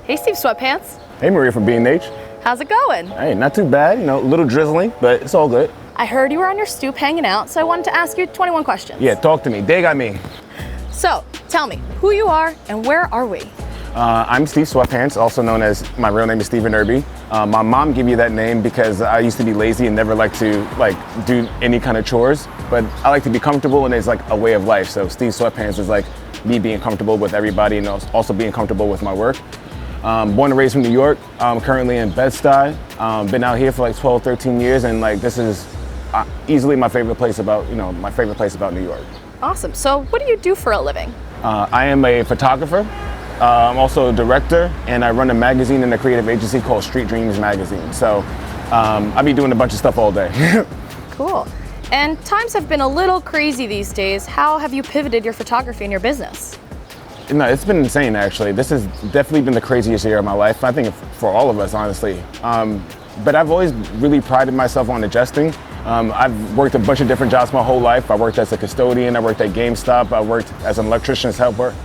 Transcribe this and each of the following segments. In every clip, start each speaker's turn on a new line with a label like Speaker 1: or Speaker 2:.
Speaker 1: Hey, Steve Sweatpants.
Speaker 2: Hey, Maria from B&H.
Speaker 1: How's it going?
Speaker 2: Hey, not too bad. A little drizzling, but it's all good.
Speaker 1: I heard you were on your stoop hanging out, so I wanted to ask you 21 questions.
Speaker 2: Yeah, talk to me. Dig at me.
Speaker 1: So, tell me who you are and where are we?
Speaker 2: I'm Steve Sweatpants, also known as, my real name is Stephen Irby. My mom gave me that name because I used to be lazy and never like to do any kind of chores, but I like to be comfortable, and it's like a way of life. So Steve Sweatpants is like me being comfortable with everybody and also being comfortable with my work. Born and raised from New York. I'm currently in Bed-Stuy. Been out here for like 12, 13 years, and like this is easily my favorite place about New York.
Speaker 1: Awesome. So, what do you do for a living?
Speaker 2: I am a photographer. I'm also a director, and I run a magazine and a creative agency called Street Dreams Magazine. So I be doing a bunch of stuff all day.
Speaker 1: Cool. And times have been a little crazy these days. How have you pivoted your photography and your business?
Speaker 2: No, it's been insane, actually. This has definitely been the craziest year of my life, I think, for all of us, honestly. But I've always really prided myself on adjusting. I've worked a bunch of different jobs my whole life. I worked as a custodian, I worked at GameStop, I worked as an electrician's helper,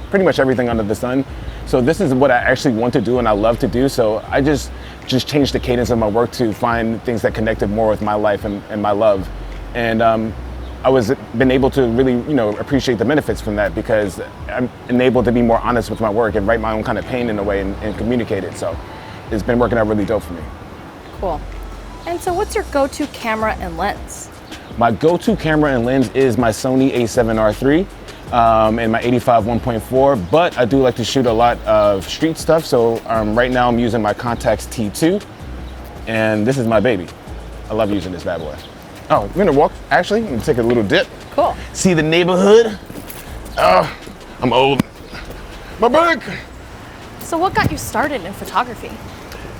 Speaker 2: pretty much everything under the sun. So this is what I actually want to do and I love to do. So I just changed the cadence of my work to find things that connected more with my life and my love. And I was been able to really, appreciate the benefits from that because I'm enabled to be more honest with my work and write my own kind of pain in a way and communicate it. So it's been working out really dope for me.
Speaker 1: Cool. And so what's your go-to camera and lens?
Speaker 2: My go-to camera and lens is my Sony a7R III and my 85 1.4, but I do like to shoot a lot of street stuff. So right now I'm using my Contax T2, and this is my baby. I love using this bad boy. Oh, we're gonna walk, actually, I'm gonna take a little dip.
Speaker 1: Cool.
Speaker 2: See the neighborhood. I'm old. My back.
Speaker 1: So what got you started in photography?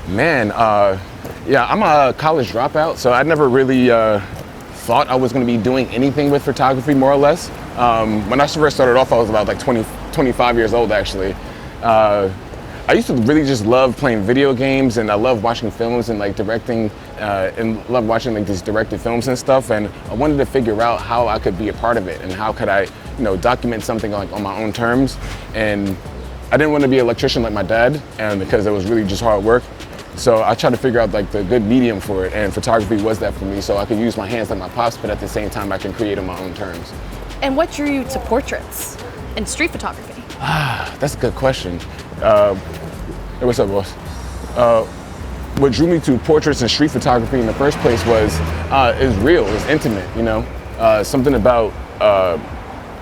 Speaker 2: Man, yeah, I'm a college dropout, so I never really thought I was gonna be doing anything with photography, more or less. When I first started off, I was about like 25 years old, actually. I used to really just love playing video games, and I love watching films and like directing, and love watching like these directed films and stuff. And I wanted to figure out how I could be a part of it and how could I, document something like on my own terms. And I didn't want to be an electrician like my dad, and because it was really just hard work. So I tried to figure out like the good medium for it, and photography was that for me. So I could use my hands like my pops, but at the same time I can create on my own terms.
Speaker 1: And what drew you to portraits and street photography?
Speaker 2: That's a good question. Hey, what's up, boss? What drew me to portraits and street photography in the first place was it was real, it was intimate, something about,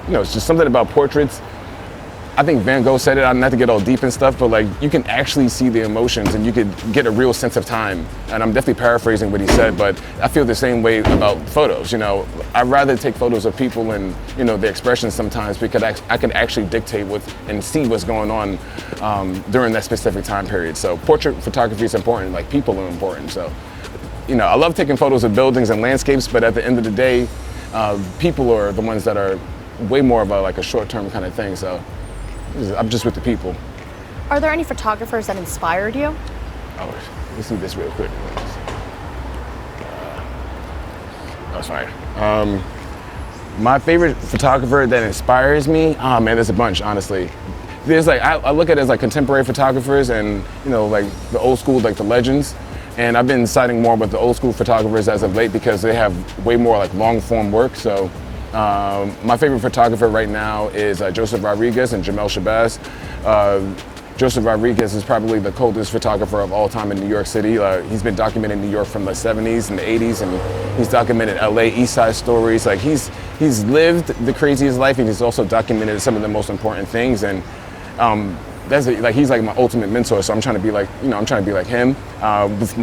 Speaker 2: it's just something about portraits. I think Van Gogh said it, not to get all deep and stuff, but like you can actually see the emotions and you could get a real sense of time. And I'm definitely paraphrasing what he said, but I feel the same way about photos. I'd rather take photos of people and their expressions sometimes because I can actually dictate and see what's going on during that specific time period. So portrait photography is important, like people are important. So, I love taking photos of buildings and landscapes, but at the end of the day, people are the ones that are way more of a short-term kind of thing. So I'm just with the people.
Speaker 1: Are there any photographers that inspired you?
Speaker 2: Oh, let's do this real quick. That's fine. My favorite photographer that inspires me, oh man, there's a bunch, honestly. There's I look at it as like contemporary photographers and, like the old school, like the legends. And I've been siding more with the old school photographers as of late because they have way more like long form work. So my favorite photographer right now is Joseph Rodriguez and Jamel Shabazz. Joseph Rodriguez is probably the coldest photographer of all time in New York City. He's been documenting New York from the 70s and the 80s, and he's documented LA East Side stories. Like he's lived the craziest life, and he's also documented some of the most important things. And he's like my ultimate mentor. So I'm trying to be like, I'm trying to be like him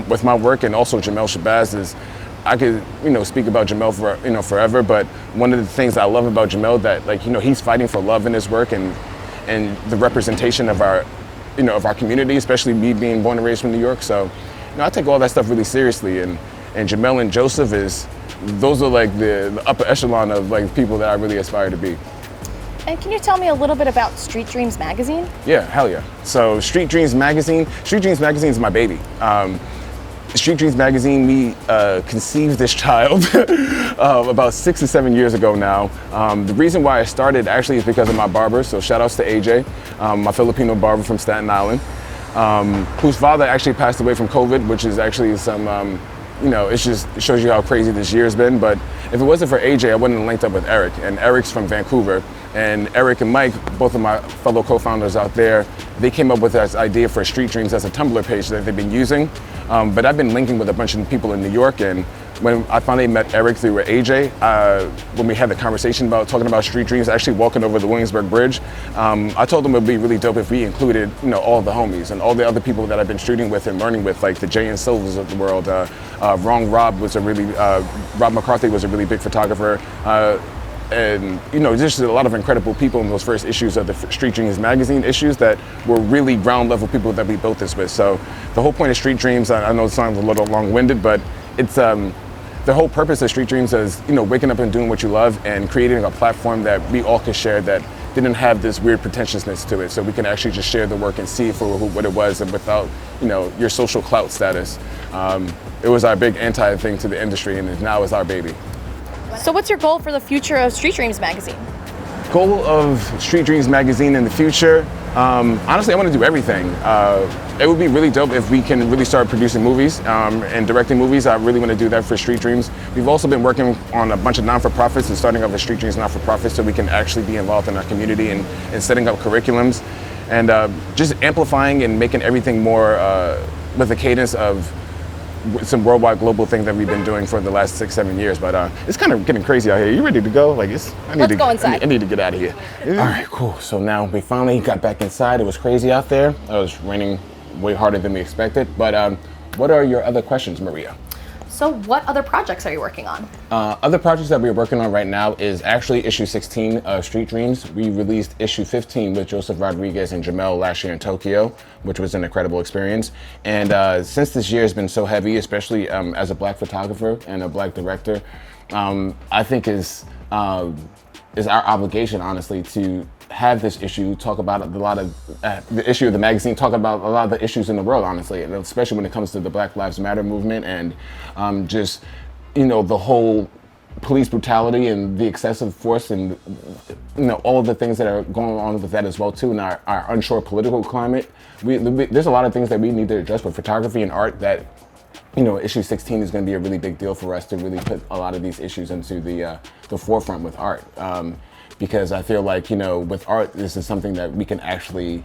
Speaker 2: with my work. And also Jamel Shabazz is. I could, speak about Jamel for, forever, but one of the things I love about Jamel that, he's fighting for love in his work and the representation of our community, especially me being born and raised from New York. So, I take all that stuff really seriously, and Jamel and Joseph those are like the upper echelon of like people that I really aspire to be.
Speaker 1: And can you tell me a little bit about Street Dreams Magazine?
Speaker 2: Yeah, hell yeah. So Street Dreams Magazine is my baby. Street Dreams Magazine, we conceived this child about 6 or 7 years ago now. The reason why I started actually is because of my barber, so shout outs to AJ, my Filipino barber from Staten Island. whose father actually passed away from COVID, which is actually some, it shows you how crazy this year's been. But if it wasn't for AJ, I wouldn't have linked up with Eric. And Eric's from Vancouver. And Eric and Mike, both of my fellow co-founders out there, they came up with this idea for Street Dreams as a Tumblr page that they've been using. But I've been linking with a bunch of people in New York, and when I finally met Eric through AJ, when we had the conversation about talking about Street Dreams, actually walking over the Williamsburg Bridge, I told him it would be really dope if we included, all of the homies and all the other people that I've been shooting with and learning with, like the Jay and Silvers of the world. Wrong Rob was Rob McCarthy was a really big photographer. And just a lot of incredible people in those first issues of the Street Dreams magazine issues that were really ground level people that we built this with. So the whole point of Street Dreams, I know it sounds a little long-winded, but it's the whole purpose of Street Dreams is waking up and doing what you love and creating a platform that we all could share that didn't have this weird pretentiousness to it. So we can actually just share the work and see it for what it was, and without your social clout status. It was our big anti-thing to the industry, and now it's our baby.
Speaker 1: So what's your goal for the future of Street Dreams magazine?
Speaker 2: Goal of Street Dreams magazine in the future, honestly, I want to do everything. It would be really dope if we can really start producing movies and directing movies. I really want to do that for Street Dreams. We've also been working on a bunch of non-for-profits and starting up a Street Dreams non-for-profit so we can actually be involved in our community and setting up curriculums and just amplifying and making everything more with the cadence of some worldwide global thing that we've been doing for the last 6-7 years. But it's kind of getting crazy out here. You ready to go?
Speaker 1: Let's go inside.
Speaker 2: I need to get out of here. All right, cool. So now we finally got back inside. It was crazy out there. It was raining way harder than we expected. But what are your other questions, Maria?
Speaker 1: So what other projects are you working on?
Speaker 2: Other projects that we're working on right now is actually issue 16 of Street Dreams. We released issue 15 with Joseph Rodriguez and Jamel last year in Tokyo, which was an incredible experience. And since this year has been so heavy, especially as a Black photographer and a Black director, I think is our obligation, honestly, to have this issue, talk about a lot of the issue of the magazine, talk about a lot of the issues in the world, honestly, and especially when it comes to the Black Lives Matter movement and just the whole police brutality and the excessive force and all of the things that are going on with that as well too, and our unsure political climate. There's a lot of things that we need to address with photography and art that issue 16 is going to be a really big deal for us to really put a lot of these issues into the forefront with art. Because I feel like, with art, this is something that we can actually,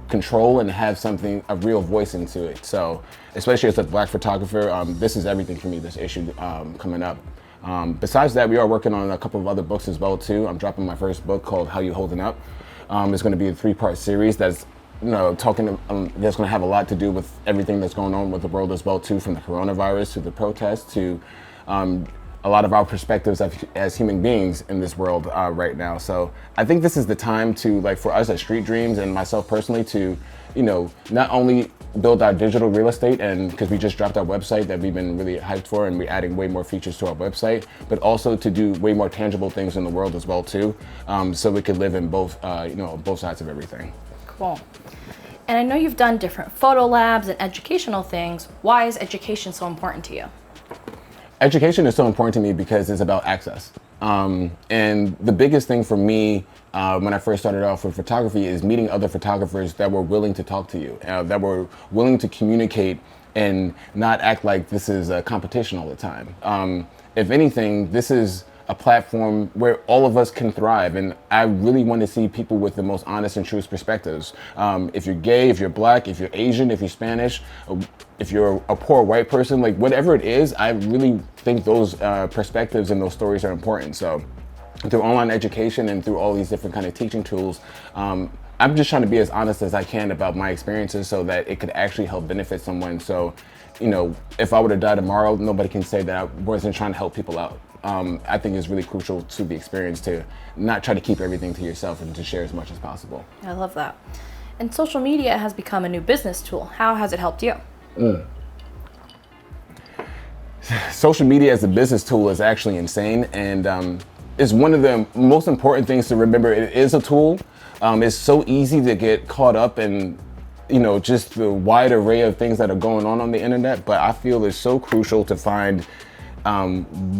Speaker 2: control and have a real voice into it. So, especially as a Black photographer, this is everything for me, this issue coming up. Besides that, we are working on a couple of other books as well, too. I'm dropping my first book called How You Holding Up. It's going to be a 3-part series that's, that's going to have a lot to do with everything that's going on with the world as well, too, from the coronavirus to the protests to a lot of our perspectives as human beings in this world right now. So I think this is the time to, for us at Street Dreams and myself personally, to, not only build our digital real estate, and because we just dropped our website that we've been really hyped for, and we're adding way more features to our website, but also to do way more tangible things in the world as well too, so we could live in both, both sides of everything.
Speaker 1: Cool. And I know you've done different photo labs and educational things. Why is education so important to you?
Speaker 2: Education is so important to me because it's about access. And the biggest thing for me when I first started off with photography is meeting other photographers that were willing to talk to you, that were willing to communicate and not act like this is a competition all the time. If anything, this is a platform where all of us can thrive, and I really want to see people with the most honest and truest perspectives. If you're gay, if you're Black, if you're Asian, if you're Spanish, if you're a poor white person, whatever it is, I really think those perspectives and those stories are important. So through online education and through all these different kind of teaching tools, I'm just trying to be as honest as I can about my experiences so that it could actually help benefit someone. So, if I were to die tomorrow, nobody can say that I wasn't trying to help people out. I think it's really crucial to the experience to not try to keep everything to yourself and to share as much as possible.
Speaker 1: I love that. And social media has become a new business tool. How has it helped you?
Speaker 2: Social media as a business tool is actually insane, and it's one of the most important things to remember. It is a tool. It's so easy to get caught up in just the wide array of things that are going on the internet, but I feel it's so crucial to find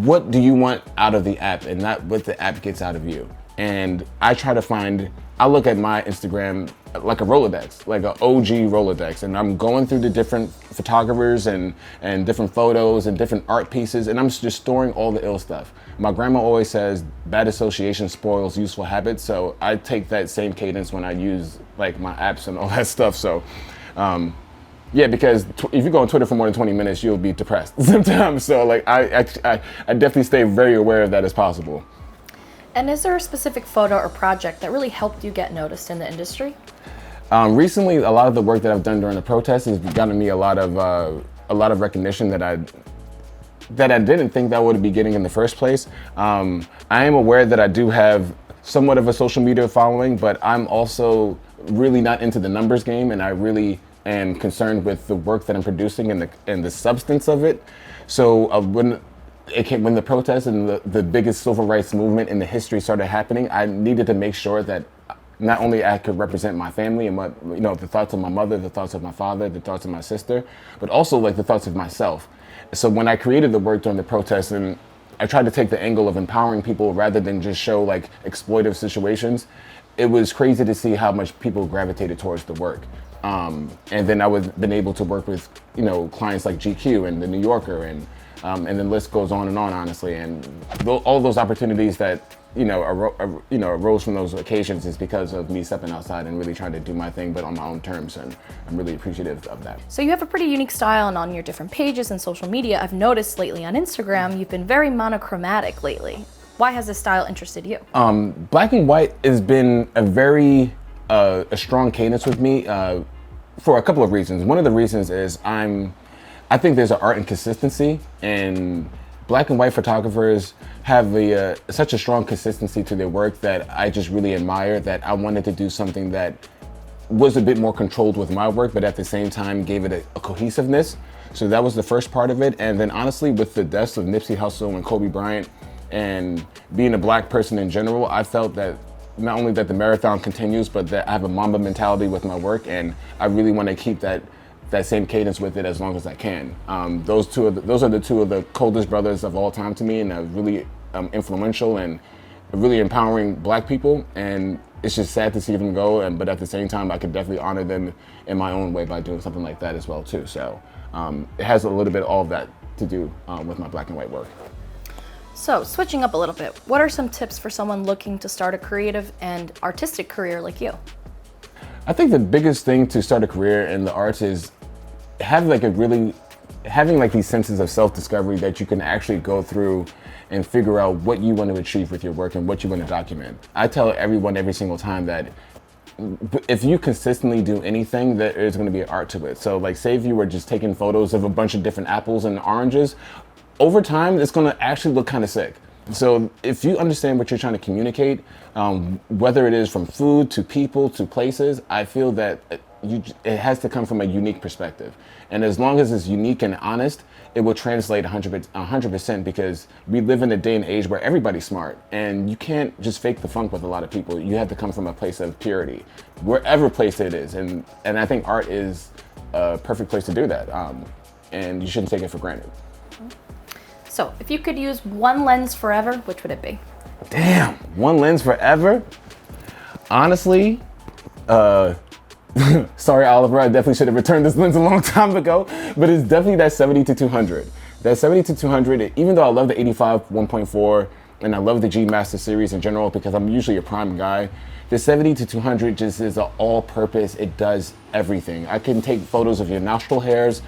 Speaker 2: what do you want out of the app and not what the app gets out of you. And I try to I look at my Instagram like a Rolodex, like an OG Rolodex. And I'm going through the different photographers and different photos and different art pieces, and I'm just storing all the ill stuff. My grandma always says, bad association spoils useful habits. So I take that same cadence when I use like my apps and all that stuff. So yeah, because if you go on Twitter for more than 20 minutes, you'll be depressed sometimes. So like I definitely stay very aware of that as possible.
Speaker 1: And is there a specific photo or project that really helped you get noticed in the industry?
Speaker 2: Recently, a lot of the work that I've done during the protests has gotten me a lot of recognition that I didn't think that I would be getting in the first place. I am aware that I do have somewhat of a social media following, but I'm also really not into the numbers game, and I really am concerned with the work that I'm producing and the substance of it. So when the protests and the biggest civil rights movement in the history started happening, I needed to make sure that not only I could represent my family and the thoughts of my mother, the thoughts of my father, the thoughts of my sister, but also like the thoughts of myself. So when I created the work during the protests, and I tried to take the angle of empowering people rather than just show like exploitive situations, it was crazy to see how much people gravitated towards the work. And then been able to work with clients like GQ and the New Yorker, and the list goes on and on, honestly. And all those opportunities that arose from those occasions is because of me stepping outside and really trying to do my thing, but on my own terms. And I'm really appreciative of that.
Speaker 1: So you have a pretty unique style, and on your different pages and social media, I've noticed lately on Instagram, you've been very monochromatic lately. Why has this style interested you?
Speaker 2: Black and white has been a very a strong cadence with me for a couple of reasons. One of the reasons is I think there's an art in consistency, and black and white photographers have such a strong consistency to their work that I just really admire, that I wanted to do something that was a bit more controlled with my work, but at the same time gave it a cohesiveness. So that was the first part of it. And then honestly, with the deaths of Nipsey Hussle and Kobe Bryant, and being a black person in general, I felt that not only that the marathon continues, but that I have a Mamba mentality with my work, and I really want to keep that same cadence with it as long as I can. Those are the two of the coldest brothers of all time to me, and are really influential and really empowering black people. And it's just sad to see them go, but at the same time, I could definitely honor them in my own way by doing something like that as well too. So it has a little bit all of that to do with my black and white work.
Speaker 1: So switching up a little bit, what are some tips for someone looking to start a creative and artistic career like you?
Speaker 2: I think the biggest thing to start a career in the arts is having these senses of self-discovery that you can actually go through and figure out what you want to achieve with your work and what you want to document. I tell everyone every single time that if you consistently do anything, there is going to be an art to it. So like, say if you were just taking photos of a bunch of different apples and oranges, over time, it's going to actually look kind of sick. So if you understand what you're trying to communicate, whether it is from food to people to places, I feel that it has to come from a unique perspective. And as long as it's unique and honest, it will translate 100%, because we live in a day and age where everybody's smart, and you can't just fake the funk with a lot of people. You have to come from a place of purity, wherever place it is. And I think art is a perfect place to do that. And you shouldn't take it for granted.
Speaker 1: So if you could use one lens forever, which would it be?
Speaker 2: Damn, one lens forever? Honestly, sorry, Oliver, I definitely should have returned this lens a long time ago, but it's definitely that 70-200. That 70-200, even though I love the 85 1.4 and I love the G Master series in general because I'm usually a prime guy, the 70-200 just is an all-purpose. It does everything. I can take photos of your nostril hairs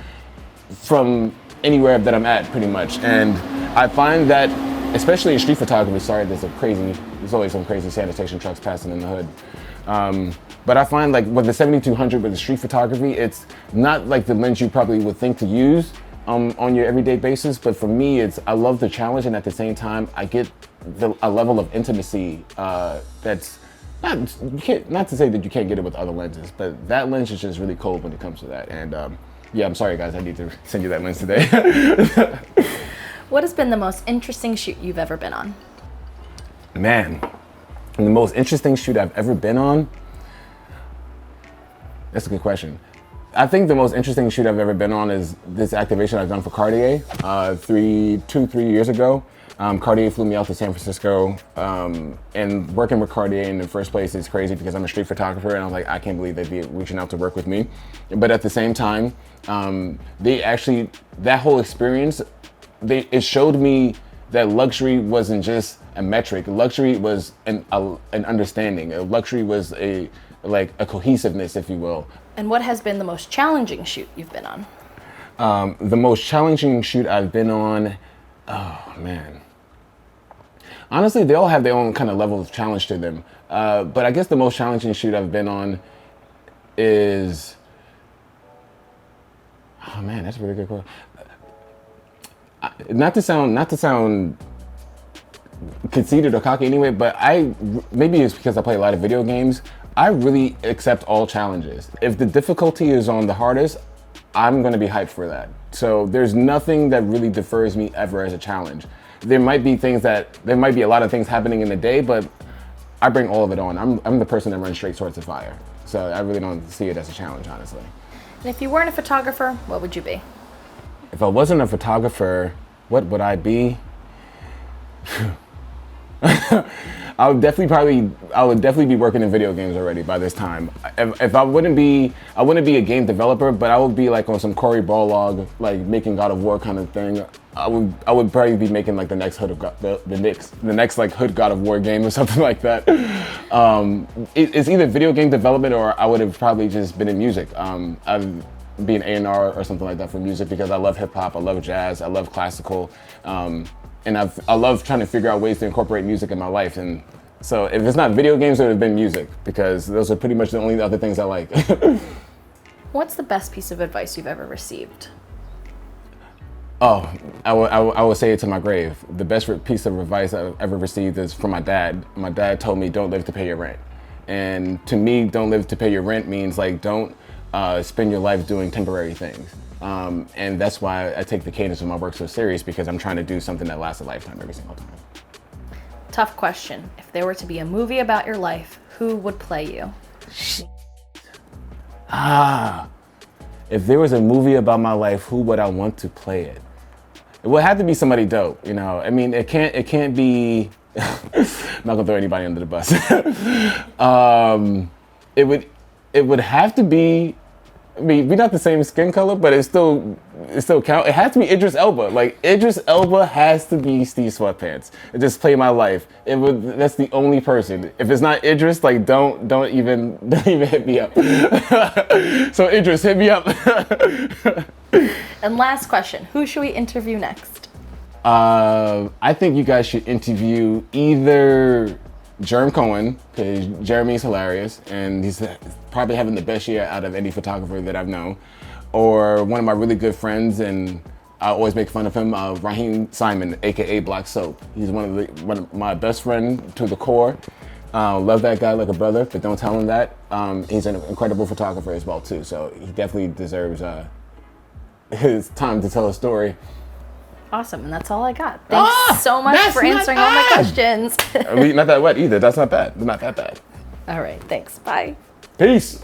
Speaker 2: from anywhere that I'm at, pretty much. And I find that, especially in street photography, there's always some crazy sanitation trucks passing in the hood. But I find like with the 70-200 with the street photography, it's not like the lens you probably would think to use on your everyday basis. But for me, I love the challenge, and at the same time, I get a level of intimacy that's not to say that you can't get it with other lenses, but that lens is just really cold when it comes to that. And yeah, I'm sorry guys, I need to send you that lens today.
Speaker 1: What has been the most interesting shoot you've ever been on?
Speaker 2: Man, the most interesting shoot I've ever been on? That's a good question. I think the most interesting shoot I've ever been on is this activation I've done for Cartier 3 years ago. Cartier flew me out to San Francisco, and working with Cartier in the first place is crazy because I'm a street photographer, and I was like, I can't believe they'd be reaching out to work with me. But at the same time, that whole experience, it showed me that luxury wasn't just a metric. Luxury was an understanding. Luxury was a cohesiveness, if you will.
Speaker 1: And what has been the most challenging shoot you've been on?
Speaker 2: The most challenging shoot I've been on, oh man. Honestly, they all have their own kind of level of challenge to them. But I guess the most challenging shoot I've been on is, oh man, that's a really good question. Not to sound conceited or cocky anyway, but maybe it's because I play a lot of video games. I really accept all challenges. If the difficulty is on the hardest, I'm gonna be hyped for that. So there's nothing that really defers me ever as a challenge. There might be a lot of things happening in the day, but I bring all of it on. I'm the person that runs straight towards the fire. So I really don't see it as a challenge, honestly.
Speaker 1: And if you weren't a photographer, what would you be?
Speaker 2: If I wasn't a photographer, what would I be? I would definitely be working in video games already by this time. If I wouldn't be a game developer, but I would be like on some Cory Barlog, like making God of War kind of thing. I would probably be making like the next Hood like Hood God of War game or something like that. It's either video game development or I would have probably just been in music. I'd be an A&R or something like that for music because I love hip hop, I love jazz, I love classical. And I love trying to figure out ways to incorporate music in my life. And so if it's not video games, it would have been music because those are pretty much the only other things I like.
Speaker 1: What's the best piece of advice you've ever received?
Speaker 2: Oh, I will say it to my grave. The best piece of advice I've ever received is from my dad. My dad told me, don't live to pay your rent. And to me, don't live to pay your rent means like, don't spend your life doing temporary things. And that's why I take the cadence of my work so serious because I'm trying to do something that lasts a lifetime every single time.
Speaker 1: Tough question. If there were to be a movie about your life, who would play you?
Speaker 2: If there was a movie about my life, who would I want to play it? It would have to be somebody dope, you know? I mean, it can't be, I'm not gonna throw anybody under the bus. It would have to be, I mean, we're not the same skin color, but it still count. It has to be Idris Elba. Like Idris Elba has to be Steve Sweatpants. It just play my life. That's the only person. If it's not Idris, like don't even hit me up. So Idris, hit me up.
Speaker 1: And last question, who should we interview next?
Speaker 2: I think you guys should interview either Jerm Cohen, because Jeremy's hilarious and he's probably having the best year out of any photographer that I've known, or one of my really good friends, and I always make fun of him, Raheem Simon, aka Black Soap. He's one of my best friend to the core. Love that guy like a brother, but don't tell him that. He's an incredible photographer as well too, so he definitely deserves his time to tell a story.
Speaker 1: Awesome, and that's all I got. Thanks so much for answering all my questions.
Speaker 2: I mean, not that wet either. That's not bad. Not that bad.
Speaker 1: All right, thanks. Bye.
Speaker 2: Peace.